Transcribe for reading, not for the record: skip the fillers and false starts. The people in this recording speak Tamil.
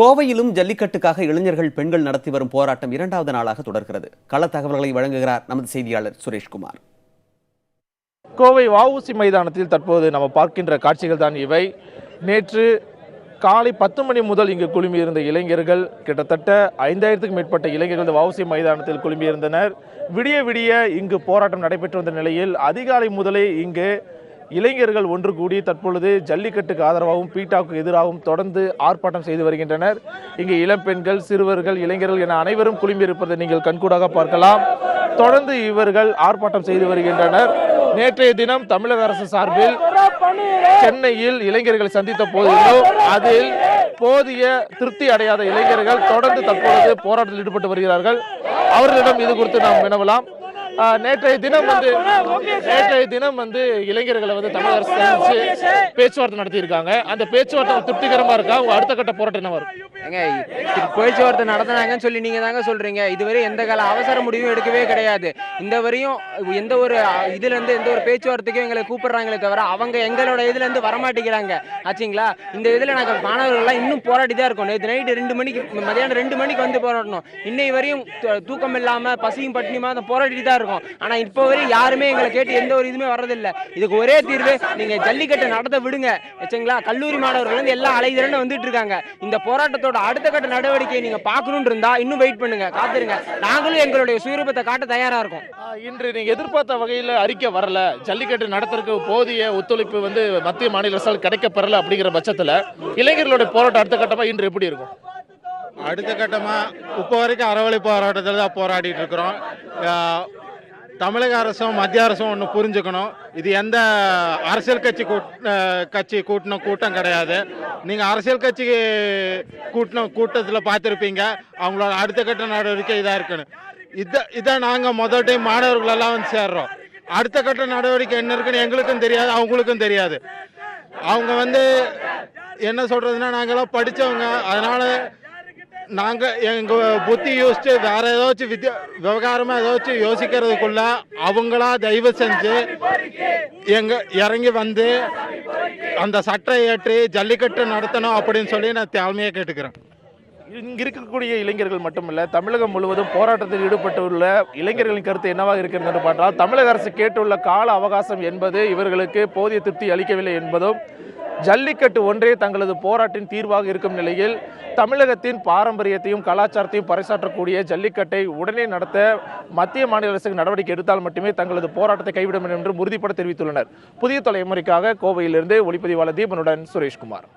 கோவையிலும் ஜல்லிக்கட்டுக்காக இளைஞர்கள் பெண்கள் நடத்தி வரும் போராட்டம் இரண்டாவது நாளாக தொடர்கிறது. கள தகவல்களை வழங்குகிறார் நமது செய்தியாளர் சுரேஷ்குமார். கோவை வஉசி மைதானத்தில் தற்போது நம்ம பார்க்கின்ற காட்சிகள் தான் இவை. நேற்று காலை 10 மணி முதல் இங்கு குழுமியிருந்த இளைஞர்கள் கிட்டத்தட்ட 5000க்கும் மேற்பட்ட இளைஞர்கள் வஉசி மைதானத்தில் குழுமியிருந்தனர். விடிய விடிய இங்கு போராட்டம் நடைபெற்று வந்த நிலையில் அதிகாலை முதலே இங்கு இளைஞர்கள் ஒன்று கூடி தற்பொழுது ஜல்லிக்கட்டுக்கு ஆதரவாகவும் பீட்டாவுக்கு எதிராகவும் தொடர்ந்து ஆர்ப்பாட்டம் செய்து வருகின்றனர். இங்கு இளம் பெண்கள், சிறுவர்கள், இளைஞர்கள் என அனைவரும் குழுமியிருப்பதை நீங்கள் கண்கூடாக பார்க்கலாம். தொடர்ந்து இவர்கள் ஆர்ப்பாட்டம் செய்து வருகின்றனர். நேற்றைய தினம் தமிழக அரசு சார்பில் சென்னையில் இளைஞர்களை சந்தித்த போதிலும் அதில் போதிய திருப்தி அடையாத இளைஞர்கள் தொடர்ந்து தற்பொழுது போராட்டத்தில் ஈடுபட்டு வருகிறார்கள். அவர்களிடம் இது குறித்து நாம் வினவலாம். நேற்றைய தினம் வந்து இளைஞர்களை வந்து தமிழக அரசு சந்திச்சு பேச்சுவார்த்தை நடத்தியிருக்காங்க. அந்த பேச்சுவார்த்தை திருப்திகரமா இருக்கா? உங்க அடுத்த கட்ட போராட்டம் என்ன வரும்? பேச்சுவார்த்தை நடத்தினாங்கன்னு சொல்லி நீங்க தாங்க சொல்றீங்க. இதுவரை எந்த கால அவசர முடிவும் எடுக்கவே கிடையாது. இந்த வரையும் எந்த ஒரு இதுல இருந்து எந்த ஒரு பேச்சுவார்த்தைக்கும் எங்களை கூப்பிடுறாங்களே தவிர அவங்க எங்களோட இதுல இருந்து வரமாட்டேங்கிறாங்க ஆச்சுங்களா. இந்த இதுல நாங்கள் மாணவர்கள்லாம் இன்னும் போராடி தான் இருக்கோம். நேற்று நைட்டு 2 மணிக்கு மதியானம் 2 மணிக்கு வந்து போராடணும். இன்னை வரையும் தூக்கம் இல்லாம பசியும் பட்டினியுமா போராடிட்டு தான் இருக்கும். ஆனா இப்போ வரையும் யாருமே எங்களை கேட்டு எந்த ஒரு இதுவுமே வர்றதில்லை. இதுக்கு ஒரே தீர்வு, நீங்க ஜல்லிக்கட்டை நடத்த விடுங்க ஆச்சுங்களா. கல்லூரி மாணவர்கள் வந்து எல்லாம் அலைதிரன்னு வந்துட்டு இருக்காங்க. இந்த போராட்டத்தோட அடுத்த கட்ட நடவடிக்கையை நீங்க பார்க்கணும்னு இருந்தா இன்னும் வெயிட் பண்ணுங்க, காத்துருங்க. நாங்களும் எங்களுடைய சுயரூபத்தை காட்ட தயாரா இருக்கோம். இன்று நீங்க எதிர்பார்த்த வகையில் அறிக்கை வரல, ஜல்லிக்கட்டு நடத்துறதுக்கு போதிய ஒத்துழைப்பு வந்து மத்திய மாநில அரசால் கிடைக்கப்பெறல அப்படிங்கிற பட்சத்தில் இளைஞர்களுடைய போராட்டம் அடுத்த கட்டமா இன்று எப்படி இருக்கும்? அடுத்த கட்டமா இப்போ வரைக்கும் அறவழி போராட்டத்தில் தான் போராடிட்டு இருக்கிறோம். தமிழக அரசும் மத்திய அரசும் ஒன்று புரிஞ்சுக்கணும், இது எந்த அரசியல் கட்சி கூட்டின கூட்டம் கிடையாது. நீங்கள் அரசியல் கட்சி கூட்டின கூட்டத்தில் பார்த்துருப்பீங்க, அவங்களோட அடுத்த கட்ட நடவடிக்கை இதாக இருக்குன்னு. இதான் நாங்கள் முதல் டைம் மாணவர்களெல்லாம் வந்து சேர்றோம். அடுத்த கட்ட நடவடிக்கை என்ன இருக்குன்னு எங்களுக்கும் தெரியாது, அவங்களுக்கும் தெரியாது. அவங்க வந்து என்ன சொல்கிறதுனா, நாங்களாம் படித்தவங்க, அதனால் நாங்கள் எங்கள் புத்தி யோசிச்சு வேற ஏதாச்சும் விவகாரமாக ஏதாச்சும் யோசிக்கிறதுக்குள்ள அவங்களா தயவு செஞ்சு இறங்கி வந்து அந்த சட்டம் ஏற்றி ஜல்லிக்கட்டு நடத்தணும் அப்படின்னு சொல்லி நான் தாழ்மையாக கேட்டுக்கிறேன். இங்க இருக்கக்கூடிய இளைஞர்கள் மட்டுமல்ல, தமிழகம் முழுவதும் போராட்டத்தில் ஈடுபட்டுள்ள இளைஞர்களின் கருத்து என்னவாக இருக்கிறது என்று பார்த்தால், தமிழக அரசு கேட்டுள்ள கால அவகாசம் என்பது இவர்களுக்கு போதிய திருப்தி அளிக்கவில்லை என்பதும், ஜல்லிக்கட்டு ஒன்றே தங்களது போராட்டின் தீர்வாக இருக்கும் நிலையில் தமிழகத்தின் பாரம்பரியத்தையும் கலாச்சாரத்தையும் பறைசாற்றக்கூடிய ஜல்லிக்கட்டை உடனே நடத்த மத்திய மாநில அரசுக்கு நடவடிக்கை எடுத்தால் மட்டுமே தங்களது போராட்டத்தை கைவிடும் என்று உறுதிப்பட தெரிவித்துள்ளனர். புதிய தலைமுறைக்காக கோவையிலிருந்து ஒளிப்பதிவாளர் தீபனுடன் சுரேஷ்குமார்.